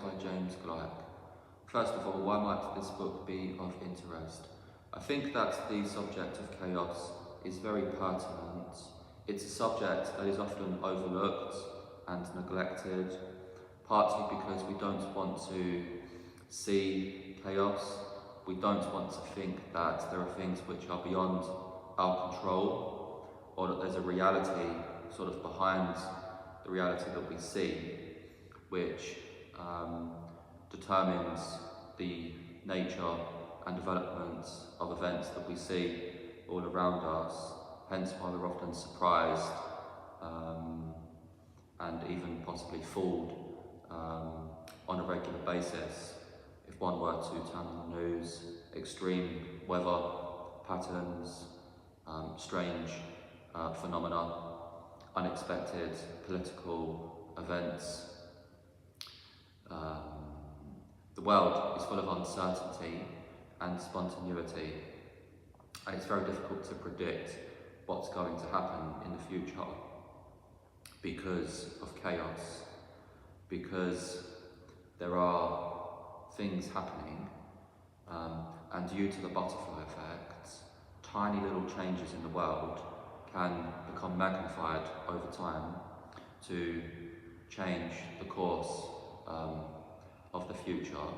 by James Gleick. First of all, why might this book be of interest? I think that the subject of chaos is very pertinent. It's a subject that is often overlooked and neglected, partly because we don't want to see chaos. We don't want to think that there are things which are beyond our control, or that there's a reality sort of behind the reality that we see, which determines the nature and development of events that we see all around us, hence why we're often surprised and even possibly fooled on a regular basis. If one were to turn on the news, extreme weather patterns, strange phenomena, unexpected political events. The world is full of uncertainty and spontaneity, and it's very difficult to predict what's going to happen in the future because of chaos, because there are things happening, and due to the butterfly effect, tiny little changes in the world can become magnified over time to change the course of the future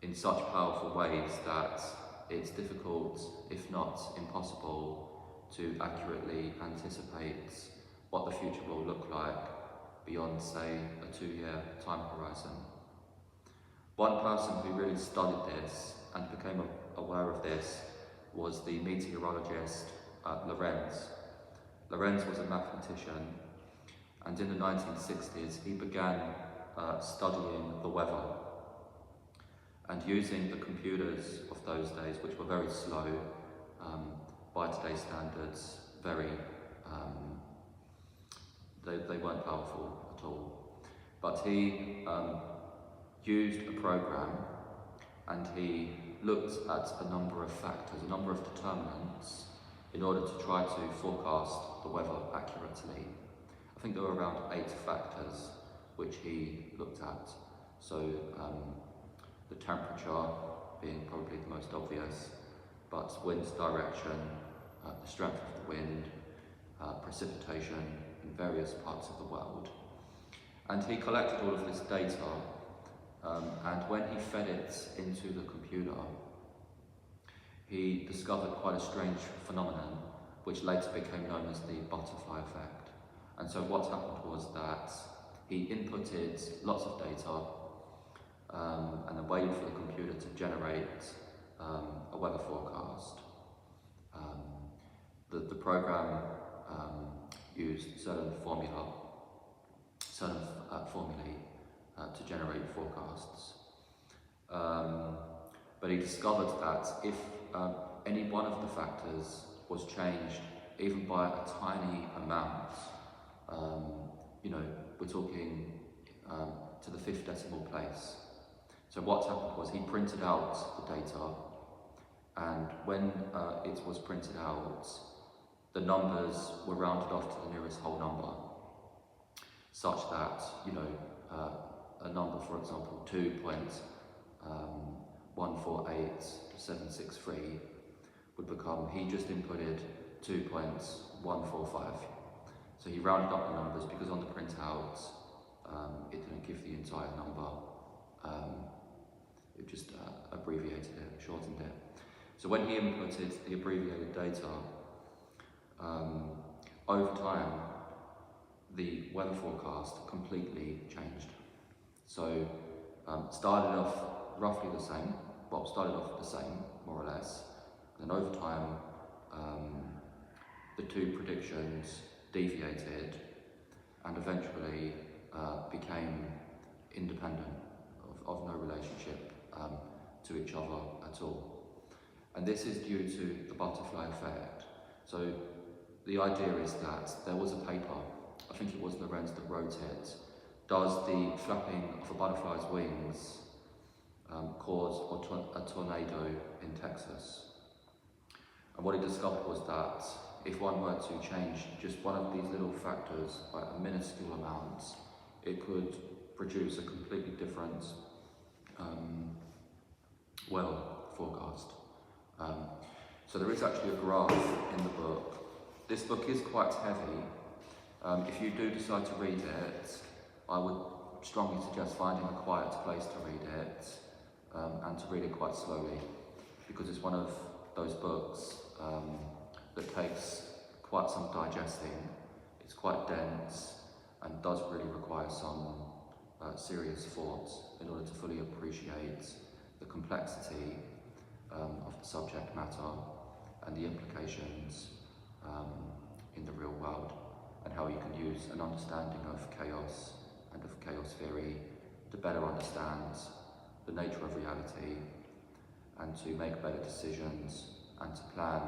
in such powerful ways that it's difficult, if not impossible, to accurately anticipate what the future will look like beyond, say, a 2-year time horizon. One person who really studied this and became aware of this was the meteorologist Lorenz. Lorenz was a mathematician, and in the 1960s he began studying the weather, and using the computers of those days, which were very slow by today's standards, they weren't powerful at all. But he used a program, and he looked at a number of factors, a number of determinants, in order to try to forecast the weather accurately. I think there were around 8 factors which he looked at. So the temperature being probably the most obvious, but wind's direction, the strength of the wind, precipitation in various parts of the world. And he collected all of this data, and when he fed it into the computer, he discovered quite a strange phenomenon, which later became known as the butterfly effect. And so what happened was that he inputted lots of data and then waited for the computer to generate a weather forecast. The program used certain formulae to generate forecasts. But he discovered that if any one of the factors was changed, even by a tiny amount, we're talking to the 5th decimal place. So what happened was he printed out the data, and when it was printed out, the numbers were rounded off to the nearest whole number, such that, a number, for example, 2.148763 would become, he just inputted 2.145. So he rounded up the numbers because on the printout, it didn't give the entire number. It just abbreviated it, shortened it. So when he inputted the abbreviated data, over time, the weather forecast completely changed. So started off roughly the same, more or less. Then over time, the 2 predictions deviated and eventually became independent, of no relationship to each other at all. And this is due to the butterfly effect. So the idea is that there was a paper, I think it was Lorenz that wrote it, does the flapping of a butterfly's wings cause a tornado in Texas? And what he discovered was that if one were to change just one of these little factors by a minuscule amount, it could produce a completely different weather forecast. So there is actually a graph in the book. This book is quite heavy. If you do decide to read it, I would strongly suggest finding a quiet place to read it, and to read it quite slowly, because it's one of those books that takes quite some digesting. It's quite dense and does really require some serious thought in order to fully appreciate the complexity of the subject matter and the implications in the real world, and how you can use an understanding of chaos and of chaos theory to better understand the nature of reality, and to make better decisions, and to plan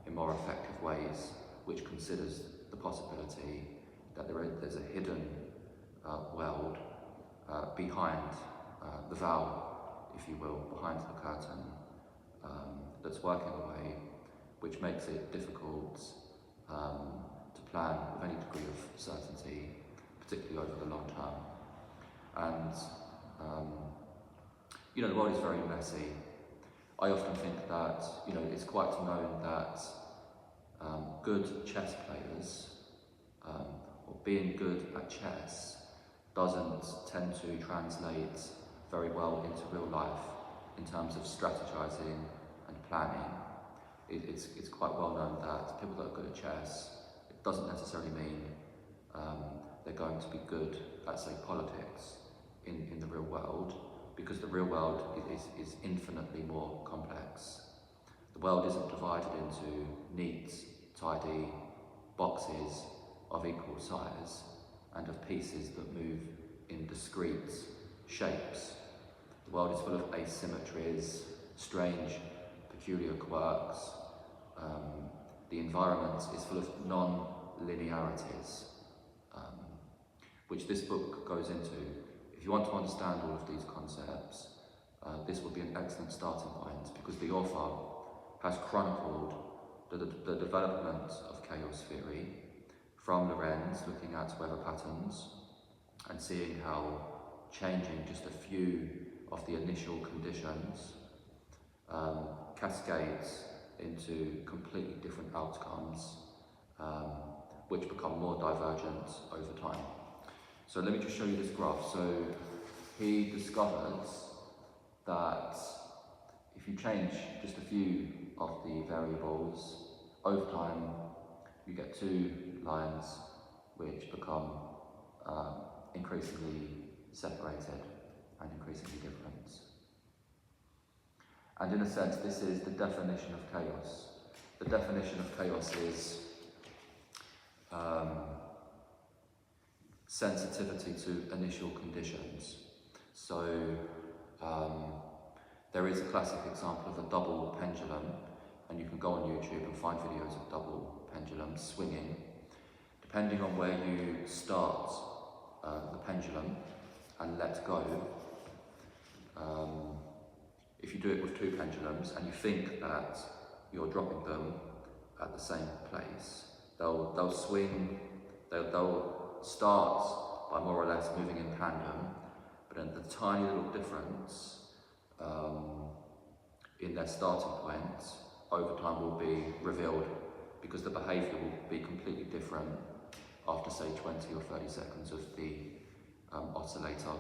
in more effective ways, which considers the possibility that there's a hidden world behind the veil, if you will, behind the curtain, that's working away, which makes it difficult to plan with any degree of certainty, particularly over the long term. And you know, the world is very messy. I often think that, you know, it's quite known that good chess players, or being good at chess, doesn't tend to translate very well into real life in terms of strategizing and planning. It's quite well known that people that are good at chess, it doesn't necessarily mean they're going to be good at, say, politics in the real world, because the real world is infinitely more complex. The world isn't divided into neat, tidy boxes of equal size and of pieces that move in discrete shapes. The world is full of asymmetries, strange, peculiar quirks. The environment is full of non-linearities, which this book goes into. If you want to understand all of these concepts, this would be an excellent starting point, because the author has chronicled the development of chaos theory from Lorenz, looking at weather patterns and seeing how changing just a few of the initial conditions cascades into completely different outcomes, which become more divergent over time. So let me just show you this graph. So he discovers that if you change just a few of the variables over time, you get two lines which become increasingly separated and increasingly different. And in a sense, this is the definition of chaos. The definition of chaos is sensitivity to initial conditions. So there is a classic example of a double pendulum, and you can go on YouTube and find videos of double pendulums swinging. Depending on where you start the pendulum and let go, if you do it with two pendulums and you think that you're dropping them at the same place, they'll swing, they'll start by more or less moving in tandem, but then the tiny little difference in their starting point over time will be revealed, because the behaviour will be completely different after, say, 20 or 30 seconds of the oscillator,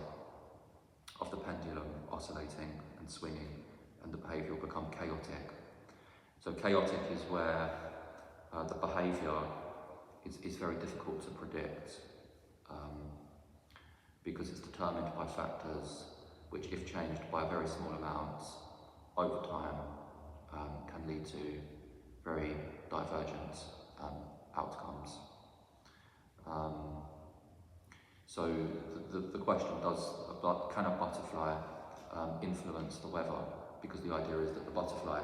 of the pendulum oscillating and swinging, and the behaviour will become chaotic. So chaotic is where the behaviour is very difficult to predict, because it's determined by factors which, if changed by very small amounts over time, can lead to very divergent outcomes. So the question can a butterfly influence the weather? Because the idea is that the butterfly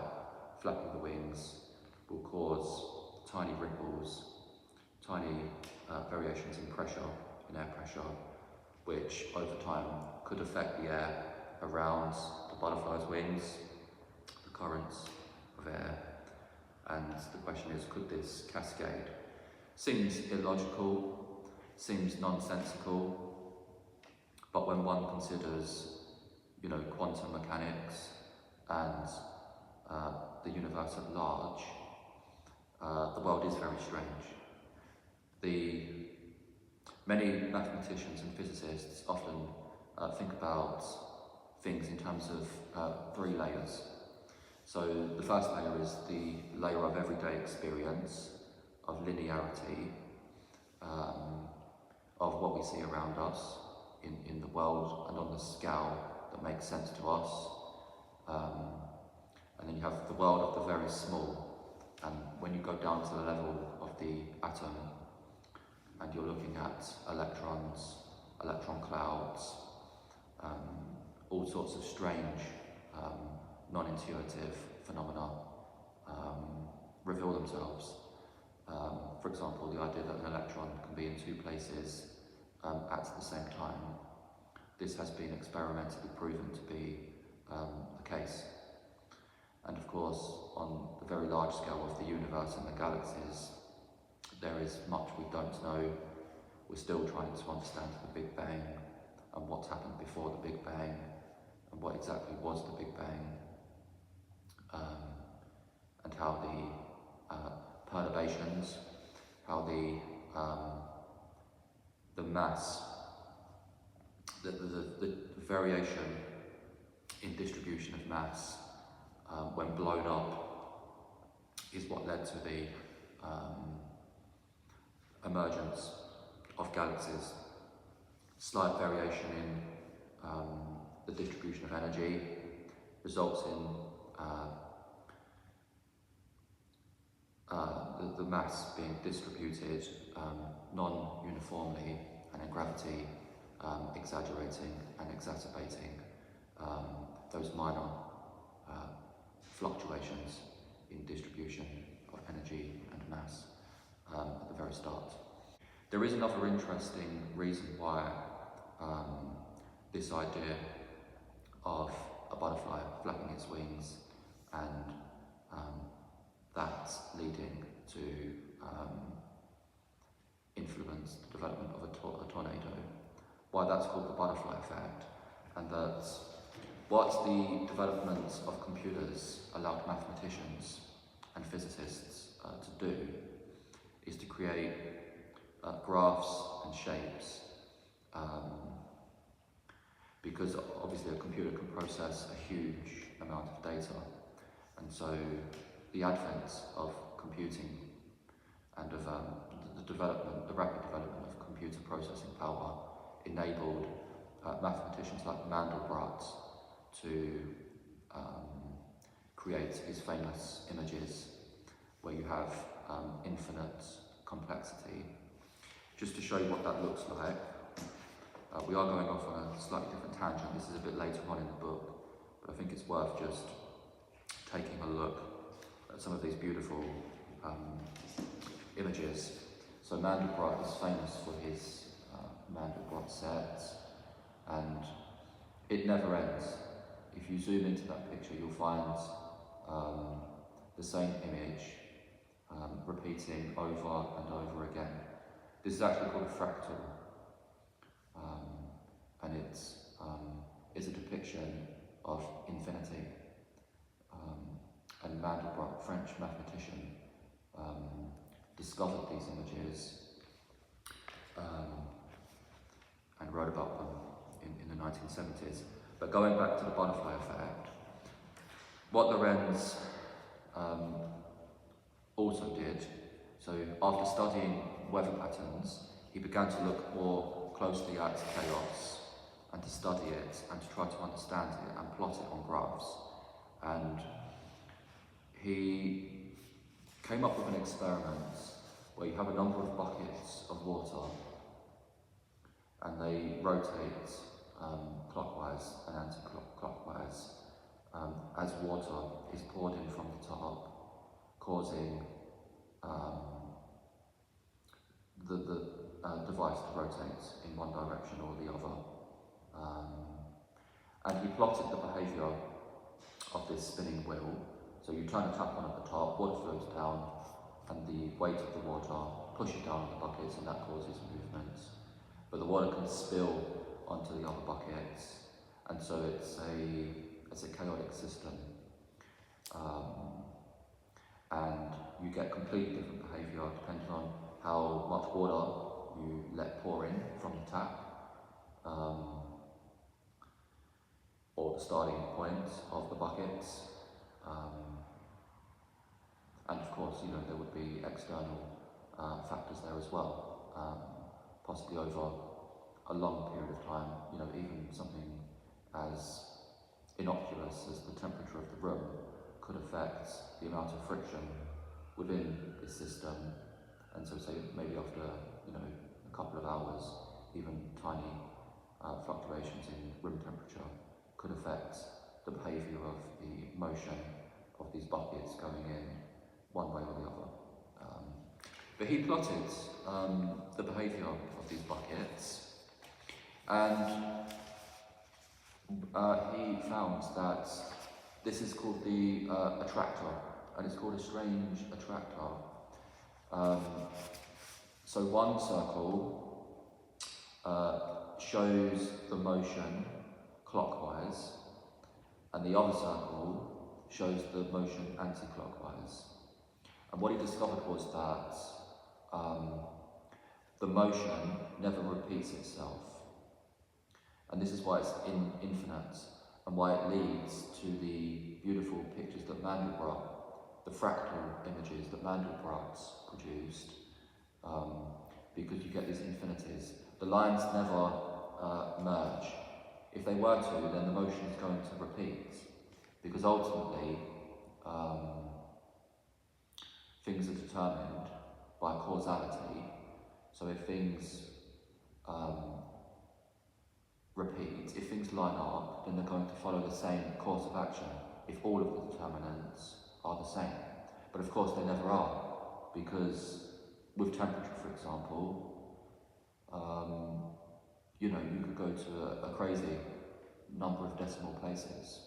flapping the wings will cause tiny ripples, tiny variations in pressure, in air pressure, which over time could affect the air around the butterfly's wings, the currents of air. And the question is, could this cascade? Seems illogical, seems nonsensical, but when one considers, quantum mechanics and the universe at large, the world is very strange. Many mathematicians and physicists often think about things in terms of 3 layers. So the first layer is the layer of everyday experience, of linearity, of what we see around us in the world and on the scale that makes sense to us. And then you have the world of the very small, and when you go down to the level of the atom, and you're looking at electrons, electron clouds, all sorts of strange, non-intuitive phenomena reveal themselves. For example, the idea that an electron can be in 2 places at the same time. This has been experimentally proven to be the case. And of course, on the very large scale of the universe and the galaxies, there is much we don't know. We're still trying to understand the Big Bang and what's happened before the Big Bang and what exactly was the Big Bang, and how the perturbations, how the mass, the variation in distribution of mass when blown up is what led to the emergence of galaxies. Slight variation in the distribution of energy results in the mass being distributed non-uniformly, and in gravity exaggerating and exacerbating those minor fluctuations in distribution of energy and mass at the very start. There is another interesting reason why this idea of a butterfly flapping its wings and that leading to influence the development of a tornado, why that's called the butterfly effect, and that what the development of computers allowed mathematicians and physicists to do is to create graphs and shapes, because obviously a computer can process a huge amount of data, and so the advent of computing and of the rapid development of computer processing power enabled mathematicians like Mandelbrot to create his famous images where you have infinite complexity. Just to show you what that looks like, we are going off on a slightly different tangent. This is a bit later on in the book, but I think it's worth just taking a look at some of these beautiful images. So Mandelbrot is famous for his Mandelbrot sets, and it never ends. If you zoom into that picture, you'll find the same image repeating over and over again. This is actually called a fractal, and it's a depiction of infinity. And Mandelbrot, French mathematician, discovered these images and wrote about them in the 1970s. But going back to the butterfly effect, what Lorentz also did, so after studying weather patterns, he began to look more closely at chaos and to study it and to try to understand it and plot it on graphs. And he came up with an experiment where you have a number of buckets of water and they rotate clockwise and anti-clockwise as water is poured in from the top, causing the device to rotate in one direction or the other. And he plotted the behaviour of this spinning wheel. So you turn a tap on at the top, water flows down, and the weight of the water pushes down on the buckets and that causes movements. But the water can spill onto the other buckets, and so it's a chaotic system. And you get completely different behaviour depending on how much water you let pour in from the tap, or the starting point of the buckets. And of course, there would be external factors there as well, possibly over a long period of time. Even something as innocuous as the temperature of the room could affect the amount of friction within the system, and so say maybe after a couple of hours, even tiny fluctuations in room temperature could affect the behaviour of the motion of these buckets going in one way or the other. But he plotted the behaviour of these buckets, and he found that this is called the attractor, and it's called a strange attractor. So one circle shows the motion clockwise, and the other circle shows the motion anti-clockwise. And what he discovered was that the motion never repeats itself. And this is why it's infinite, and why it leads to the beautiful pictures that Mandelbrot, the fractal images that Mandelbrot produced, because you get these infinities. The lines never merge. If they were to, then the motion is going to repeat, because ultimately things are determined by causality. So if things repeat, if things line up, then they're going to follow the same course of action if all of the determinants are the same. But of course they never are, because with temperature, for example, you could go to a crazy number of decimal places.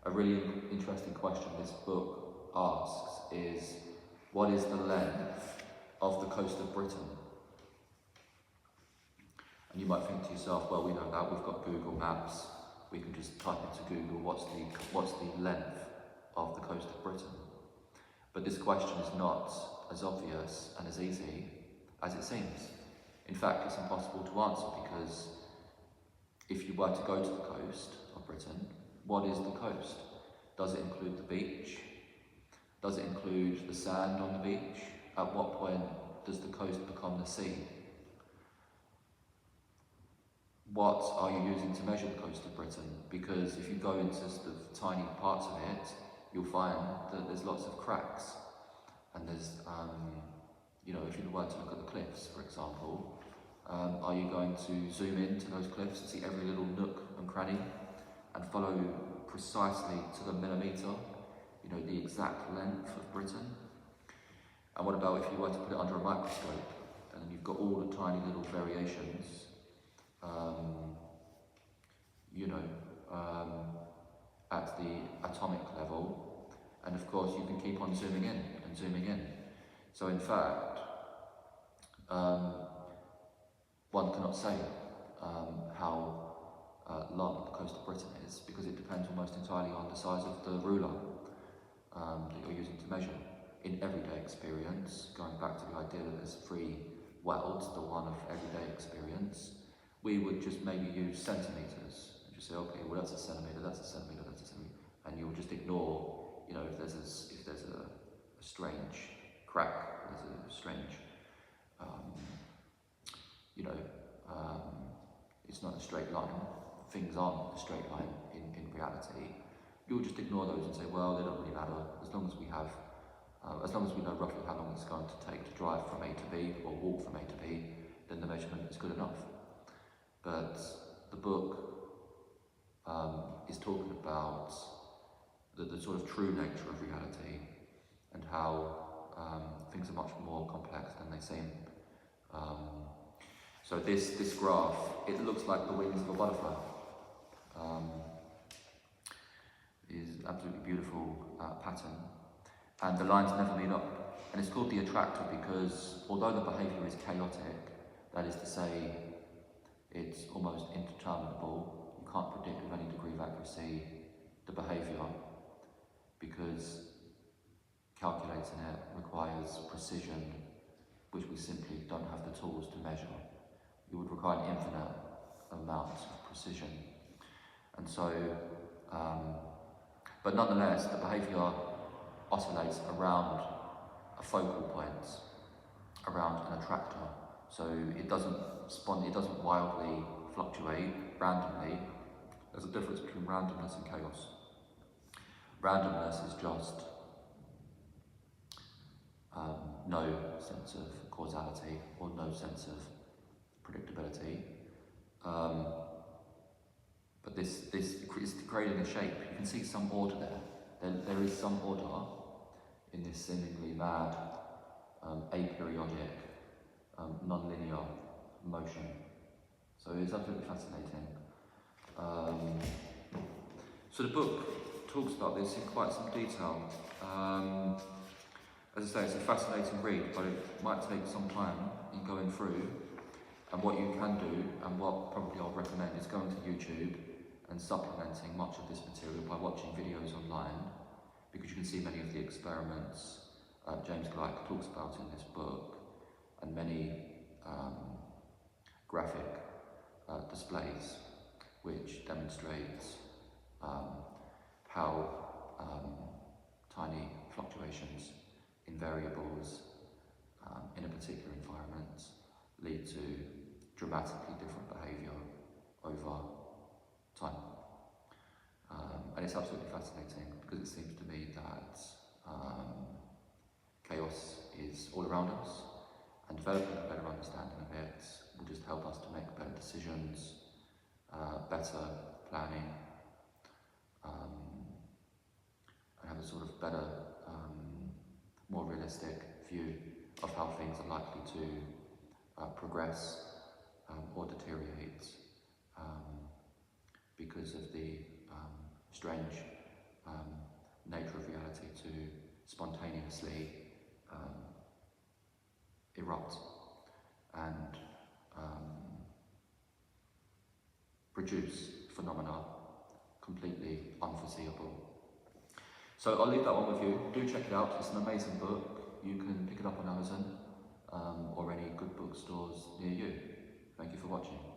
A really interesting question this book asks is, what is the length of the coast of Britain? And you might think to yourself, well, we know that, we've got Google Maps, we can just type into Google, what's the length of the coast of Britain? But this question is not as obvious and as easy as it seems. In fact, it's impossible to answer, because if you were to go to the coast of Britain, what is the coast? Does it include the beach? Does it include the sand on the beach? At what point does the coast become the sea? What are you using to measure the coast of Britain? Because if you go into the tiny parts of it, you'll find that there's lots of cracks. And there's, if you were to look at the cliffs, for example, are you going to zoom into those cliffs and see every little nook and cranny and follow precisely to the millimetre, the exact length of Britain? And what about if you were to put it under a microscope and you've got all the tiny little variations, at the atomic level, and of course you can keep on zooming in and zooming in. So in fact, one cannot say how long the coast of Britain is, because it depends almost entirely on the size of the ruler that you're using to measure. In everyday experience, going back to the idea that there's three worlds, the one of everyday experience, we would just maybe use centimetres and just say, okay, well that's a centimetre, that's a centimetre, that's a centimetre, and you'll just ignore, if there's a strange crack, there's a strange, it's not a straight line. Things aren't a straight line in reality. You'll just ignore those and say, well, they don't really matter, as long as we know roughly how long it's going to take to drive from A to B or walk from A to B, then the measurement is good enough. But the book is talking about the sort of true nature of reality, and how things are much more complex than they seem. So this graph, it looks like the wings of a butterfly. Is absolutely beautiful pattern, and the lines never meet up. and it's called the attractor because although the behaviour is chaotic, that is to say, it's almost indeterminable, you can't predict with any degree of accuracy the behaviour because calculating it requires precision, which we simply don't have the tools to measure. It would require an infinite amount of precision. And so, but nonetheless, the behaviour oscillates around a focal point, around an attractor. So it doesn't wildly fluctuate randomly. There's a difference between randomness and chaos. Randomness is just no sense of causality or no sense of predictability. But this is creating a shape. You can see some order there. There is some order in this seemingly mad, aperiodic, non-linear motion. So it's absolutely fascinating. So the book talks about this in quite some detail. As I say, it's a fascinating read, but it might take some time in going through. And what you can do, and what probably I'll recommend, is going to YouTube and supplementing much of this material by watching videos online, because you can see many of the experiments James Gleick talks about in this book, and many graphic displays which demonstrate how tiny fluctuations in variables in a particular environment lead to dramatically different behaviour over time. And it's absolutely fascinating because it seems to me that chaos is all around us, and developing a better understanding of it will just help us to make better decisions, better planning, and have a sort of better, more realistic view of how things are likely to progress or deteriorate because of the strange nature of reality to spontaneously erupt and produce phenomena completely unforeseeable. So I'll leave that one with you. Do check it out. It's an amazing book. You can pick it up on Amazon or any good bookstores near you. Thank you for watching.